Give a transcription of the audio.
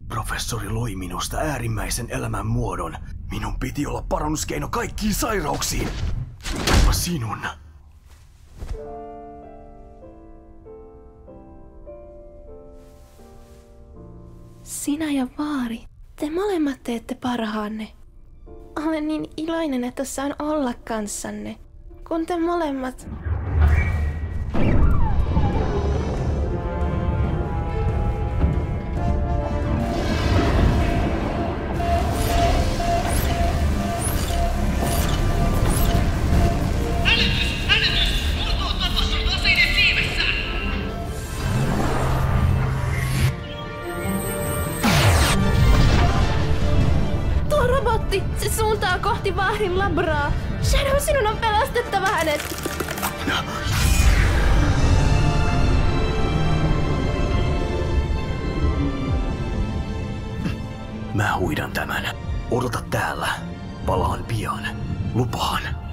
Professori loi minusta äärimmäisen elämän muodon. Minun piti olla parannuskeino kaikkiin sairauksiin. Jopa sinun. Sinä ja vaari, te molemmat teette parhaanne. Olen niin iloinen, että saan olla kanssanne, kun te molemmat... Se suuntaa kohti vaarin labraa. Shadow, sinun on pelastettava hänet. Mä huidan tämän. Odota täällä. Palaan pian. Lupaan.